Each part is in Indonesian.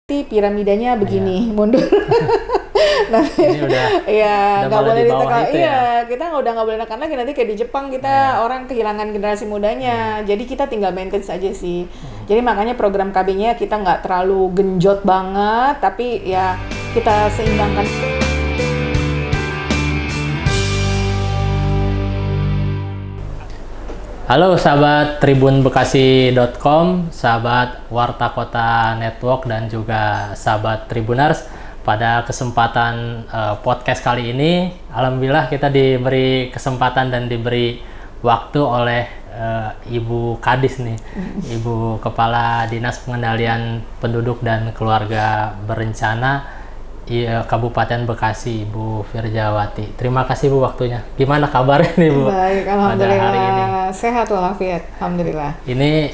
piramidanya begini, mundur. Nah, Ini udah nggak malah boleh di bawah ditekan. itu Iya, ya. kita udah nggak boleh nekan lagi, nanti kayak di Jepang kita orang kehilangan generasi mudanya. Jadi kita tinggal maintain saja sih. Jadi makanya program KB-nya kita nggak terlalu genjot banget, tapi ya kita seimbangkan. Halo sahabat tribunbekasi.com, sahabat Warta Kota Network, dan juga sahabat Tribuners. Pada kesempatan podcast kali ini, alhamdulillah kita diberi kesempatan dan diberi waktu oleh Ibu Kadis nih, Ibu Kepala Dinas Pengendalian Penduduk dan Keluarga Berencana Kabupaten Bekasi, Ibu Firjawati. Terima kasih Bu waktunya. Gimana kabarnya nih Bu? Baik, Pada hari ini. Sehat walafiat, alhamdulillah. Ini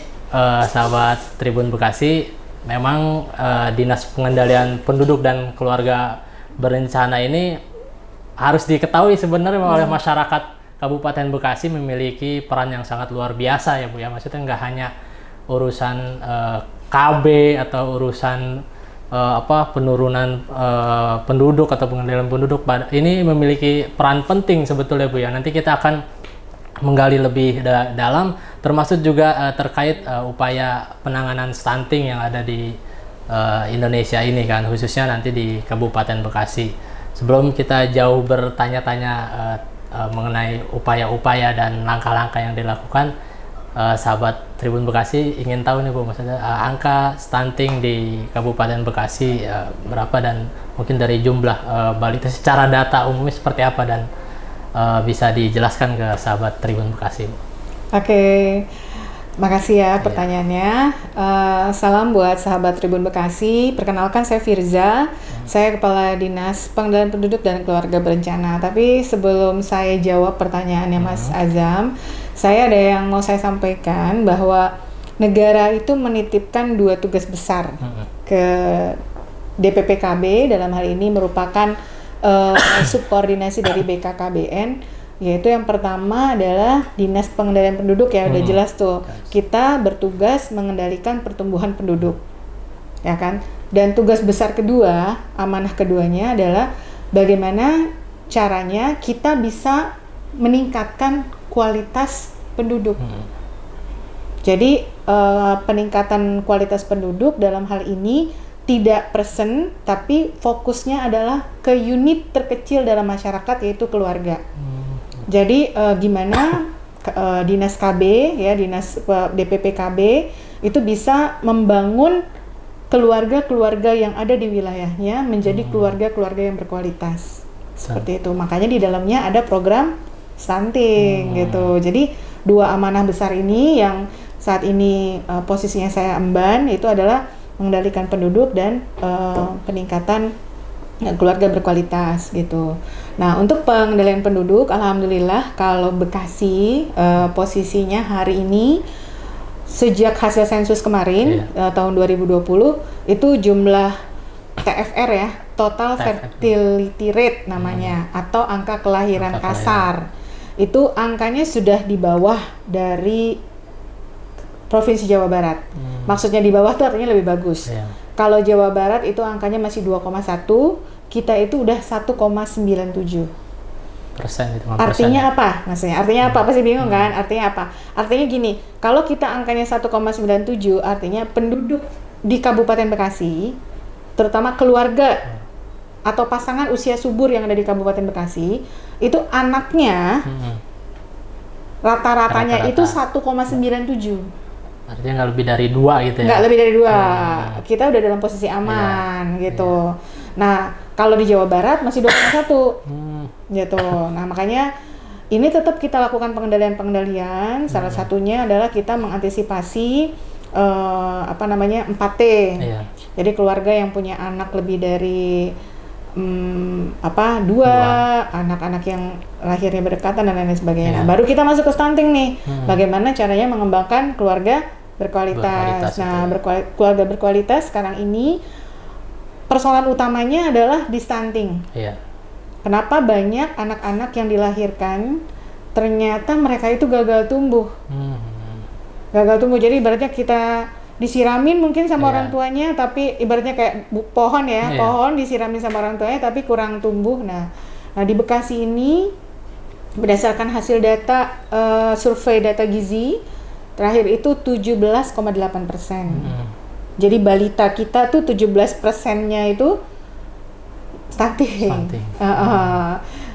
sahabat Tribun Bekasi, memang Dinas Pengendalian Penduduk dan Keluarga Berencana ini harus diketahui sebenarnya oleh masyarakat Kabupaten Bekasi memiliki peran yang sangat luar biasa ya Bu ya. Maksudnya nggak hanya urusan KB atau urusan penurunan penduduk atau pengendalian penduduk, ini memiliki peran penting sebetulnya Bu ya. Nanti kita akan menggali lebih dalam, termasuk juga terkait upaya penanganan stunting yang ada di Indonesia ini kan, khususnya nanti di Kabupaten Bekasi. Sebelum kita jauh bertanya-tanya mengenai upaya-upaya dan langkah-langkah yang dilakukan, sahabat Tribun Bekasi ingin tahu nih Bu, maksudnya angka stunting di Kabupaten Bekasi berapa, dan mungkin dari jumlah balita secara data umumnya seperti apa, dan bisa dijelaskan ke sahabat Tribun Bekasi Bu. Oke, makasih ya pertanyaannya. Salam buat sahabat Tribun Bekasi. Perkenalkan, saya Firza. Saya Kepala Dinas Pengendalian Penduduk dan Keluarga Berencana. Tapi sebelum saya jawab pertanyaannya Mas Azam, saya ada yang mau saya sampaikan, bahwa negara itu menitipkan 2 tugas besar ke DPPKB. Dalam hal ini merupakan subkoordinasi dari BKKBN, yaitu yang pertama adalah Dinas Pengendalian Penduduk ya, udah jelas tuh. Kita bertugas mengendalikan pertumbuhan penduduk, ya kan? Dan tugas besar kedua, amanah keduanya adalah bagaimana caranya kita bisa meningkatkan kualitas penduduk. Jadi peningkatan kualitas penduduk dalam hal ini tidak person, tapi fokusnya adalah ke unit terkecil dalam masyarakat, yaitu keluarga. Jadi gimana Dinas KB ya, Dinas DPPKB itu bisa membangun keluarga-keluarga yang ada di wilayahnya menjadi keluarga-keluarga yang berkualitas. Seperti itu. Makanya di dalamnya ada program stunting gitu. Jadi 2 amanah besar ini yang saat ini posisinya saya emban, itu adalah mengendalikan penduduk dan peningkatan keluarga berkualitas gitu. Nah, untuk pengendalian penduduk, alhamdulillah kalau Bekasi posisinya hari ini sejak hasil sensus kemarin tahun 2020 itu jumlah TFR ya, total fertility rate namanya, atau angka kelahiran kasar. Itu angkanya sudah di bawah dari Provinsi Jawa Barat. Maksudnya di bawah itu artinya lebih bagus. Kalau Jawa Barat itu angkanya masih 2,1, kita itu udah 1,97%. Artinya apa? Maksudnya artinya apa? Pasti bingung kan? Artinya apa? Artinya gini, kalau kita angkanya 1,97, artinya penduduk di Kabupaten Bekasi, terutama keluarga atau pasangan usia subur yang ada di Kabupaten Bekasi, itu anaknya rata-ratanya itu 1,97. Artinya nggak lebih dari 2 gitu ya? Nggak lebih dari 2. Kita udah dalam posisi aman gitu. Nah, kalau di Jawa Barat masih 2,1 gitu. Nah, makanya ini tetap kita lakukan pengendalian. Salah satunya adalah kita mengantisipasi 4T. Jadi keluarga yang punya anak lebih dari 2, anak-anak yang lahirnya berdekatan dan lain sebagainya. Nah, baru kita masuk ke stunting nih. Bagaimana caranya mengembangkan keluarga berkualitas. Nah, keluarga berkualitas sekarang ini persoalan utamanya adalah di stunting. Kenapa banyak anak-anak yang dilahirkan ternyata mereka itu gagal tumbuh. Gagal tumbuh. Jadi ibaratnya kita disiramin mungkin sama Iya. orang tuanya, tapi ibaratnya kayak pohon ya, Iya. pohon disiramin sama orang tuanya tapi kurang tumbuh. Nah di Bekasi ini berdasarkan hasil data survei data gizi terakhir itu 17,8%. Jadi balita kita tuh 17%-nya itu stunting.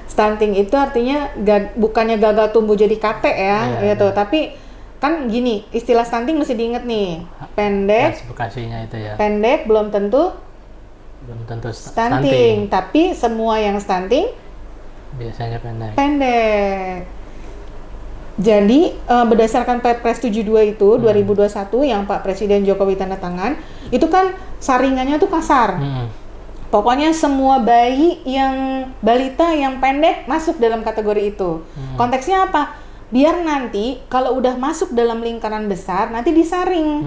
Stunting itu artinya bukannya gagal tumbuh jadi kate ya, Iya, gitu. Tapi kan gini, istilah stunting mesti diinget nih, pendek, Bekasinya itu ya. pendek belum tentu Belum tentu stunting, tapi semua yang stunting biasanya pendek. pendek. Jadi berdasarkan Perpres 72 itu 2021 yang Pak Presiden Jokowi tanda tangan, itu kan saringannya tuh kasar. Pokoknya semua bayi yang balita yang pendek masuk dalam kategori itu. Konteksnya apa? Biar nanti kalau udah masuk dalam lingkaran besar nanti disaring.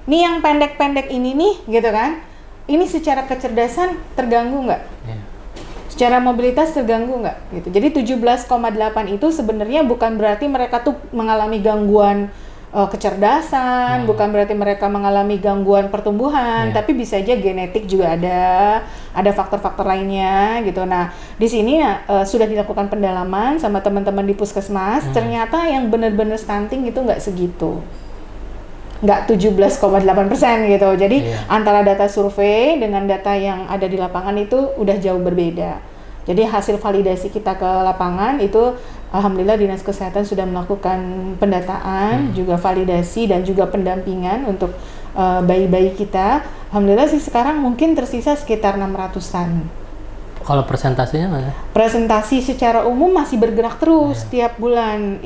Nih yang pendek-pendek ini nih, gitu kan? Ini secara kecerdasan terganggu nggak? Iya. Secara mobilitas terganggu nggak? Gitu. Jadi 17,8 itu sebenarnya bukan berarti mereka tuh mengalami gangguan kecerdasan, bukan berarti mereka mengalami gangguan pertumbuhan, tapi bisa aja genetik juga ada faktor-faktor lainnya gitu. Nah, di sini sudah dilakukan pendalaman sama teman-teman di puskesmas, ternyata yang benar-benar stunting itu nggak segitu. Nggak 17,8% gitu. Jadi antara data survei dengan data yang ada di lapangan itu udah jauh berbeda. Jadi hasil validasi kita ke lapangan itu alhamdulillah Dinas Kesehatan sudah melakukan pendataan, juga validasi dan juga pendampingan untuk bayi-bayi kita. Alhamdulillah sih sekarang mungkin tersisa sekitar 600-an. Kalau persentasenya mana? Presentasi secara umum masih bergerak terus tiap bulan.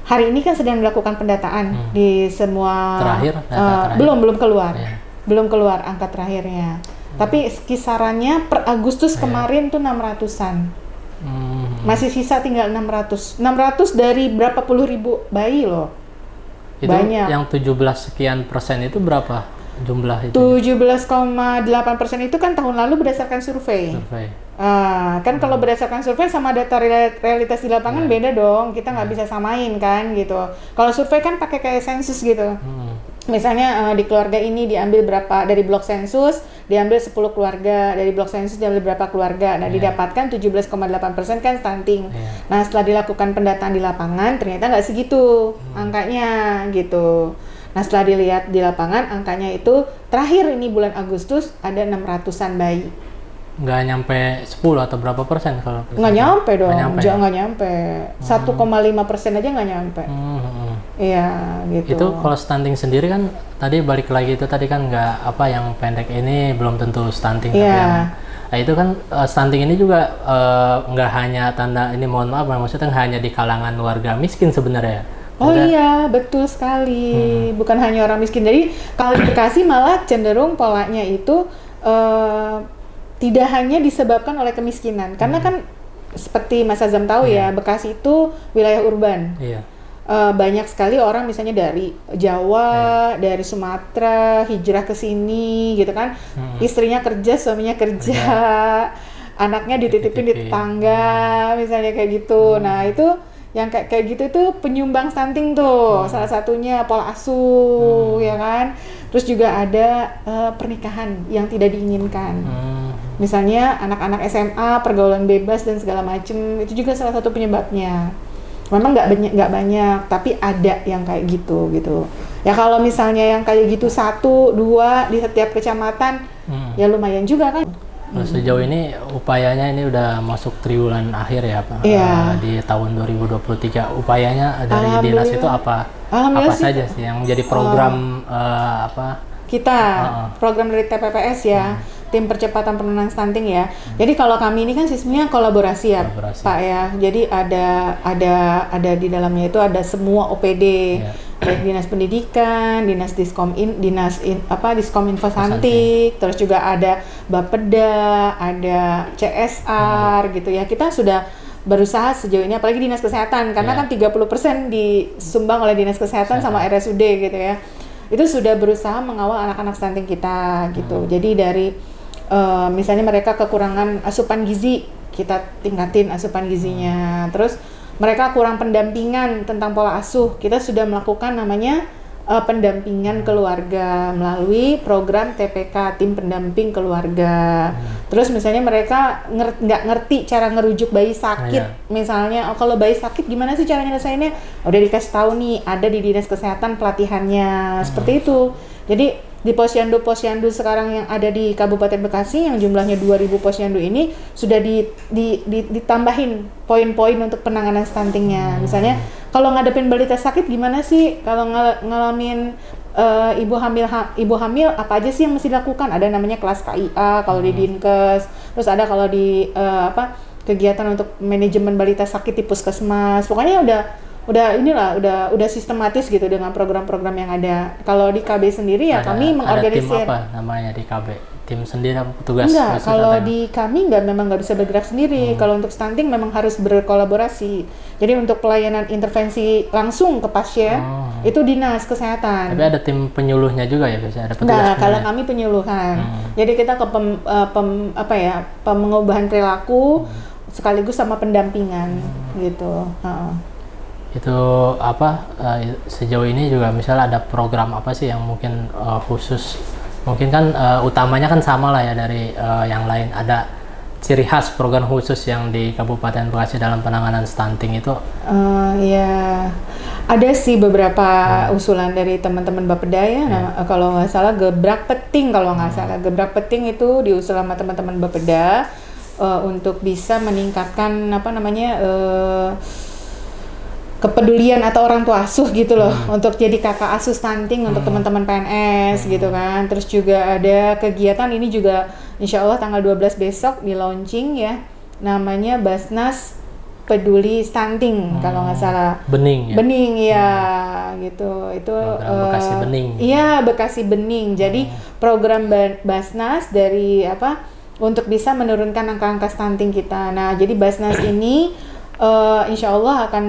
Hari ini kan sedang dilakukan pendataan di semua. Terakhir? Terakhir. Belum keluar. Belum keluar angka terakhirnya. Tapi kisarannya per Agustus kemarin tuh 600-an. Masih sisa tinggal 600. 600 dari berapa puluh ribu bayi loh. Itu banyak. Yang 17 sekian persen itu berapa jumlah itu? 17,8% itu kan tahun lalu berdasarkan survei. Kan kalau berdasarkan survei sama data realitas di lapangan beda dong. Kita nggak bisa samain kan gitu. Kalau survei kan pakai kayak sensus gitu. Misalnya di keluarga ini diambil berapa dari blok sensus, diambil 10 keluarga, dari blok sensus diambil berapa keluarga. Nah, didapatkan 17,8% kan stunting. Nah, setelah dilakukan pendataan di lapangan ternyata nggak segitu angkanya gitu. Nah, setelah dilihat di lapangan angkanya itu terakhir ini bulan Agustus ada 600-an bayi. Nggak nyampe 10 atau berapa persen kalau? Nggak nyampe dong, nggak nyampe. 1,5% aja nggak nyampe. Iya, gitu. Itu kalau stunting sendiri kan tadi balik lagi itu tadi kan nggak apa yang pendek ini belum tentu stunting, tapi yang itu kan stunting ini juga nggak hanya tanda ini, mohon maaf maksudnya nggak hanya di kalangan warga miskin sebenarnya. Oh iya, betul sekali. Bukan hanya orang miskin. Jadi kalau di Bekasi malah cenderung polanya itu tidak hanya disebabkan oleh kemiskinan, karena kan seperti Mas Azam tahu ya, Bekasi itu wilayah urban. Banyak sekali orang misalnya dari Jawa, dari Sumatera hijrah ke sini gitu kan, istrinya kerja, suaminya kerja, anaknya dititipin di tetangga misalnya kayak gitu. Nah itu yang kayak gitu itu penyumbang stunting tuh, salah satunya pola asuh ya kan. Terus juga ada pernikahan yang tidak diinginkan. Misalnya anak-anak SMA, pergaulan bebas dan segala macem, itu juga salah satu penyebabnya. Memang nggak banyak, tapi ada yang kayak gitu. Ya kalau misalnya yang kayak gitu 1, 2 di setiap kecamatan, ya lumayan juga kan. Sejauh ini upayanya ini udah masuk triwulan akhir ya Pak. Di tahun 2023 upayanya dari dinas itu apa saja sih yang menjadi program kita program dari TPPS ya, tim percepatan penurunan stunting ya. Jadi kalau kami ini kan sistemnya kolaborasi ya Pak ya. Jadi ada di dalamnya itu ada semua OPD, baik dinas pendidikan, dinas Diskominfo Santik, terus juga ada Bapeda, ada CSR gitu ya. Kita sudah berusaha sejauh ini, apalagi dinas kesehatan karena kan 30% disumbang oleh dinas kesehatan sama RSUD gitu ya. Itu sudah berusaha mengawal anak-anak stunting kita gitu. Jadi dari misalnya mereka kekurangan asupan gizi, kita tingkatin asupan gizinya. Terus mereka kurang pendampingan tentang pola asuh, kita sudah melakukan namanya pendampingan keluarga melalui program TPK, tim pendamping keluarga. Terus misalnya mereka nggak ngerti cara ngerujuk bayi sakit, misalnya kalau bayi sakit gimana sih cara nyelesainnya? Udah dikasih tahu nih, ada di dinas kesehatan pelatihannya, seperti itu. Jadi di posyandu sekarang yang ada di Kabupaten Bekasi yang jumlahnya 2.000 posyandu ini sudah ditambahin poin-poin untuk penanganan stuntingnya. Misalnya kalau ngadepin balita sakit gimana sih? Kalau ngalamin ibu hamil apa aja sih yang mesti dilakukan? Ada namanya kelas KIA kalau di Dinkes. Terus ada kalau di kegiatan untuk manajemen balita sakit di puskesmas. Pokoknya udah sistematis gitu dengan program-program yang ada. Kalau di KB sendiri ya kami mengorganisir. Ada tim apa namanya di KB? Tim sendiri apa petugas? Enggak, kalau di kami memang nggak bisa bergerak sendiri. Kalau untuk stunting memang harus berkolaborasi. Jadi untuk pelayanan intervensi langsung ke pasien itu dinas kesehatan. Tapi ada tim penyuluhnya juga ya biasanya, ada petugas. Enggak, kalau kami penyuluhan. Jadi kita ke pengubahan perilaku sekaligus sama pendampingan gitu. Itu sejauh ini juga misalnya ada program apa sih yang mungkin khusus, mungkin kan utamanya kan sama lah ya dari yang lain, ada ciri khas program khusus yang di Kabupaten Bekasi dalam penanganan stunting itu? Ya ada sih beberapa usulan dari teman-teman Bapeda ya. Kalau nggak salah gebrak peting, gebrak peting itu diusul sama teman-teman Bapeda untuk bisa meningkatkan kepedulian atau orang tua asuh gitu loh, untuk jadi kakak asuh stunting untuk teman-teman PNS gitu kan. Terus juga ada kegiatan ini juga insya Allah tanggal 12 besok di launching ya, namanya Basnas Peduli Stunting kalau nggak salah. Bening ya gitu. Itu Bekasi Bening. Iya, Bekasi Bening. Jadi program Basnas dari untuk bisa menurunkan angka-angka stunting kita. Nah, jadi Basnas ini insya Allah akan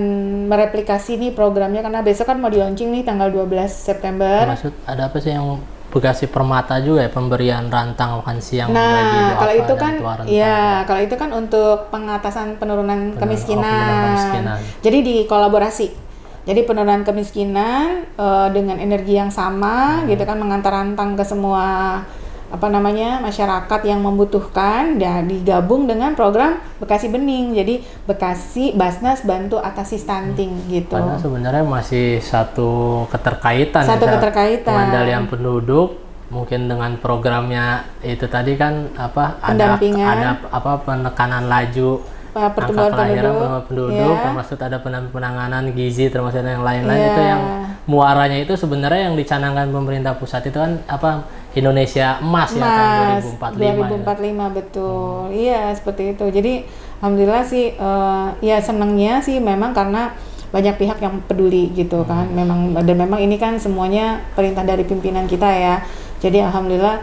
mereplikasi nih programnya, karena besok kan mau di launching nih tanggal 12 September. Maksud ada apa sih yang Bekasi Permata juga ya, pemberian rantang makan siang bagi duafa kalau itu dan kan tua rentang. kalau itu kan untuk pengatasan penurunan kemiskinan. Kemiskinan. Jadi dikolaborasi. Jadi penurunan kemiskinan dengan energi yang sama gitu kan, mengantar rantang ke semua masyarakat yang membutuhkan, dan digabung dengan program Bekasi Bening. Jadi Bekasi Basnas bantu atasi stunting gitu. Karena sebenarnya masih satu keterkaitan. Pengendalian penduduk mungkin dengan programnya itu tadi kan ada penekanan laju pertumbuhan penduduk, termasuk ada penanganan gizi, termasuk yang lain-lain. Itu yang muaranya itu sebenarnya yang dicanangkan pemerintah pusat itu kan Indonesia Emas ya tahun 2045 betul. Iya, seperti itu. Jadi alhamdulillah sih ya senangnya sih memang karena banyak pihak yang peduli gitu kan. Memang ini kan semuanya perintah dari pimpinan kita ya. Jadi alhamdulillah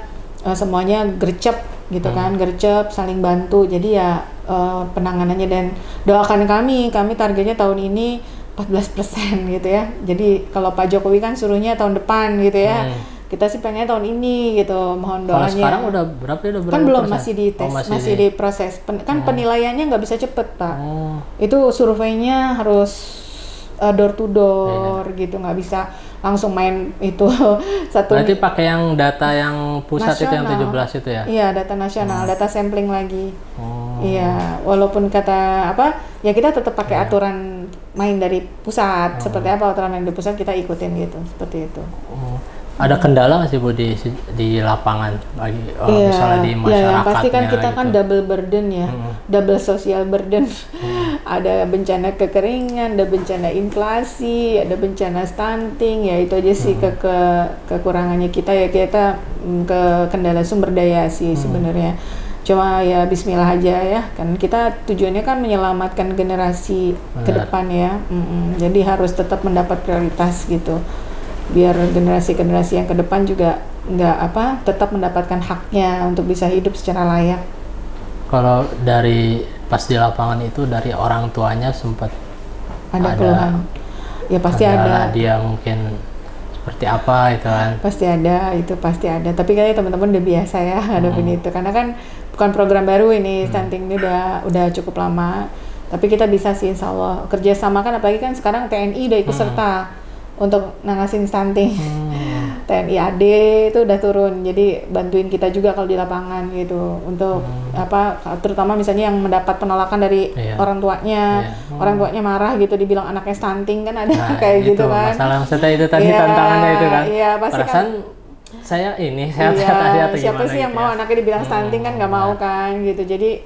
semuanya gercep gitu kan, gercep, saling bantu. Jadi ya penanganannya, dan doakan kami targetnya tahun ini 14% gitu ya. Jadi kalau Pak Jokowi kan suruhnya tahun depan gitu ya. Kita sih pengennya tahun ini gitu, mohon doanya. Kalau sekarang udah berapa kan belum persen? Masih dites, masih diproses. Penilaiannya nggak bisa cepet Pak. Itu surveinya harus door to door gitu, nggak bisa langsung main itu satu. Berarti pakai yang data yang pusat nasional. Itu yang 17 itu ya? Iya, data nasional, data sampling lagi. Iya, walaupun kata ya kita tetap pakai aturan main dari pusat. Seperti apa aturan main dari pusat kita ikutin gitu, seperti itu. Ada kendala nggak sih Bu di lapangan lagi misalnya di masyarakatnya? Yang pasti kan kita kan double burden ya, double social burden. Ada bencana kekeringan, ada bencana inflasi, ada bencana stunting, ya itu aja sih kekurangannya kita ya, kita ke kendala sumber daya sih sebenarnya. Cuma ya Bismillah aja ya, kan kita tujuannya kan menyelamatkan generasi ke depan ya. Jadi harus tetap mendapat prioritas gitu, biar generasi-generasi yang ke depan juga tetap mendapatkan haknya untuk bisa hidup secara layak. Kalau dari pas di lapangan itu dari orang tuanya sempat ada keluhan, ya pasti ada. Dia mungkin seperti apa itu kan? Pasti ada. Tapi kayaknya teman-teman udah biasa ya hadapin itu, karena kan bukan program baru ini, stunting ini udah cukup lama. Tapi kita bisa sih insya Allah kerjasama kan, apalagi kan sekarang TNI udah ikut serta. untuk nangasin stunting. TNI AD itu udah turun, jadi bantuin kita juga kalau di lapangan gitu untuk terutama misalnya yang mendapat penolakan dari orang tuanya, orang tuanya marah gitu dibilang anaknya stunting kan ada kayak gitu kan. Masalah maksudnya itu tadi tantangannya itu kan. Iya, pasti perasaan saya sehat-sehat aja atau siapa gimana sih yang gitu mau anaknya dibilang stunting kan nggak mau kan gitu. Jadi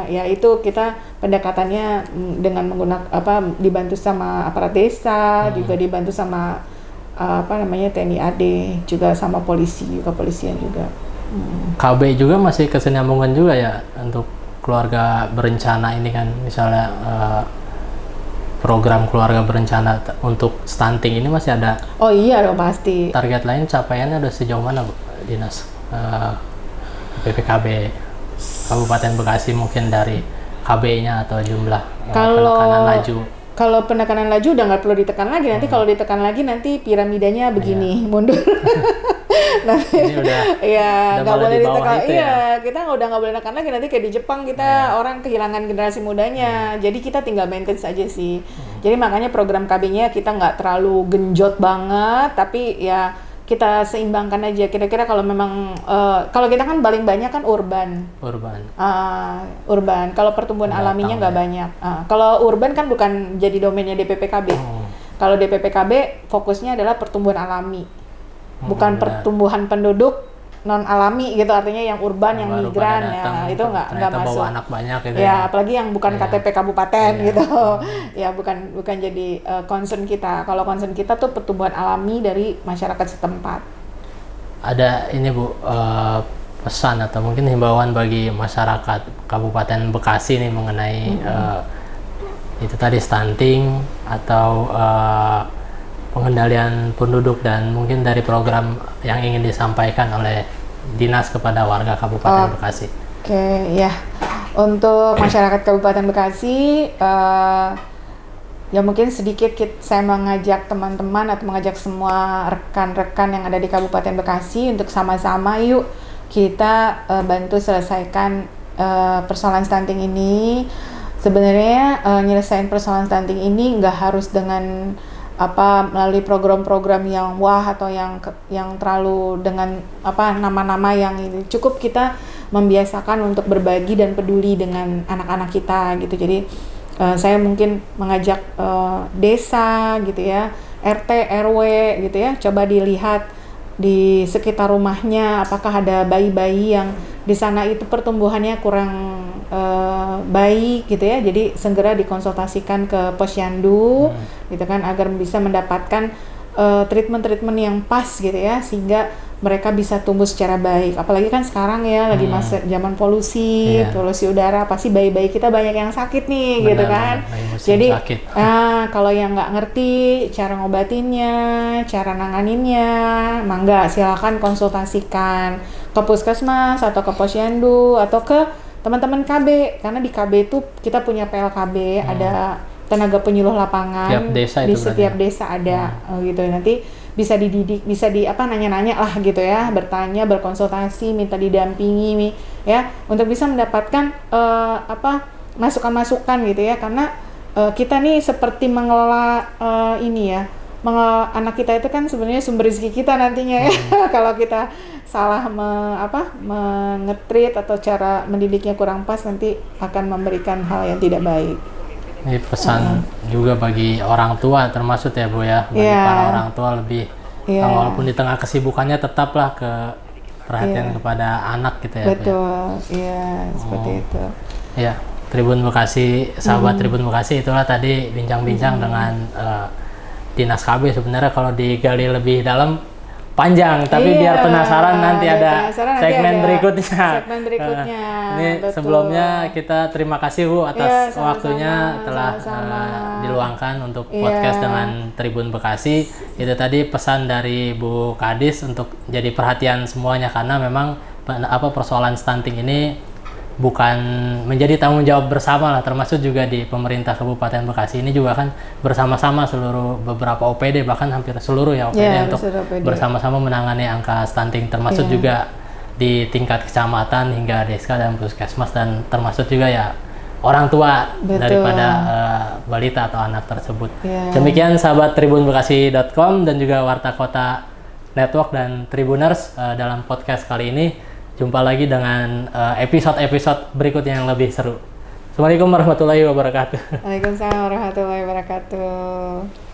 ya itu kita pendekatannya dengan menggunakan dibantu sama aparat desa, juga dibantu sama TNI AD, juga sama kepolisian juga. KB juga masih kesinambungan juga ya untuk keluarga berencana ini kan, misalnya program keluarga berencana untuk stunting ini masih ada. Oh iya dong pasti. Target lain capaiannya udah sejauh mana Bu Dinas BPKB Kabupaten Bekasi, mungkin dari KB-nya atau jumlah penekanan laju? Kalau penekanan laju udah nggak perlu ditekan lagi, nanti kalau ditekan lagi nanti piramidanya begini mundur. Nanti ini udah nggak boleh ditekan. Kita udah nggak boleh tekan lagi, nanti kayak di Jepang kita orang kehilangan generasi mudanya. Jadi kita tinggal maintain saja sih. Jadi makanya program KB-nya kita nggak terlalu genjot banget, tapi ya kita seimbangkan aja. Kira-kira kalau memang kalau kita kan paling banyak kan urban. Kalau pertumbuhan alaminya nggak banyak. Kalau urban kan bukan jadi domainnya DPPKB. Kalau DPPKB fokusnya adalah pertumbuhan alami, bukan pertumbuhan penduduk non alami gitu, artinya yang urban, yang migran ya itu nggak masuk. Bawa anak banyak gitu ya. Apalagi yang bukan KTP kabupaten gitu. Ya bukan jadi concern kita. Kalau concern kita tuh pertumbuhan alami dari masyarakat setempat. Ada ini Bu, pesan atau mungkin himbauan bagi masyarakat Kabupaten Bekasi nih mengenai itu tadi stunting atau pengendalian penduduk, dan mungkin dari program yang ingin disampaikan oleh Dinas kepada warga Kabupaten Bekasi. Oke, ya. Untuk masyarakat Kabupaten Bekasi, ya mungkin sedikit saya mengajak teman-teman atau mengajak semua rekan-rekan yang ada di Kabupaten Bekasi untuk sama-sama yuk kita bantu selesaikan persoalan stunting ini. Sebenarnya nyelesain persoalan stunting ini nggak harus dengan melalui program-program yang atau yang terlalu dengan nama-nama yang ini. Cukup kita membiasakan untuk berbagi dan peduli dengan anak-anak kita gitu. Jadi saya mungkin mengajak desa gitu ya, RT, RW gitu ya, coba dilihat di sekitar rumahnya apakah ada bayi-bayi yang di sana itu pertumbuhannya kurang baik gitu ya, jadi segera dikonsultasikan ke posyandu gitu kan, agar bisa mendapatkan treatment yang pas gitu ya, sehingga mereka bisa tumbuh secara baik. Apalagi kan sekarang ya lagi masa zaman polusi udara, pasti bayi-bayi kita banyak yang sakit nih. Benar, gitu kan. Jadi kalau yang nggak ngerti cara ngobatinnya, cara nanganinnya, mangga silakan konsultasikan ke puskesmas atau ke posyandu atau ke teman-teman KB, karena di KB itu kita punya PLKB, ada tenaga penyuluh lapangan di setiap desa ada gitu. Nanti bisa dididik, bisa nanya-nanya lah gitu ya, bertanya, berkonsultasi, minta didampingi ya, untuk bisa mendapatkan masukan-masukan gitu ya, karena kita nih seperti mengelola anak kita itu kan sebenarnya sumber rezeki kita nantinya ya. Kalau kita salah mengetreat atau cara mendidiknya kurang pas, nanti akan memberikan hal yang tidak baik. Ini pesan juga bagi orang tua termasuk ya Bu ya, bagi para orang tua lebih walaupun di tengah kesibukannya tetaplah perhatian kepada anak gitu ya. Betul, seperti itu. Ya, Tribun Bekasi, sahabat Tribun Bekasi, itulah tadi bincang-bincang dengan Dinas KB. Sebenarnya kalau digali lebih dalam panjang, tapi biar penasaran nanti ada segmen berikutnya. Ini betul. Sebelumnya kita terima kasih Bu atas waktunya telah diluangkan untuk podcast dengan Tribun Bekasi. Itu tadi pesan dari Bu Kadis untuk jadi perhatian semuanya, karena memang persoalan stunting ini bukan menjadi tanggung jawab bersama lah, termasuk juga di pemerintah Kabupaten Bekasi ini juga kan bersama-sama seluruh beberapa OPD, bahkan hampir seluruh OPD untuk bersama-sama menangani angka stunting, termasuk juga di tingkat kecamatan hingga desa dan puskesmas, dan termasuk juga orang tua Betul. daripada balita atau anak tersebut. Ya. Demikian sahabat tribunbekasi.com dan juga Warta Kota Network dan Tribuners dalam podcast kali ini. Jumpa lagi dengan episode-episode berikutnya yang lebih seru. Assalamualaikum warahmatullahi wabarakatuh. Waalaikumsalam warahmatullahi wabarakatuh.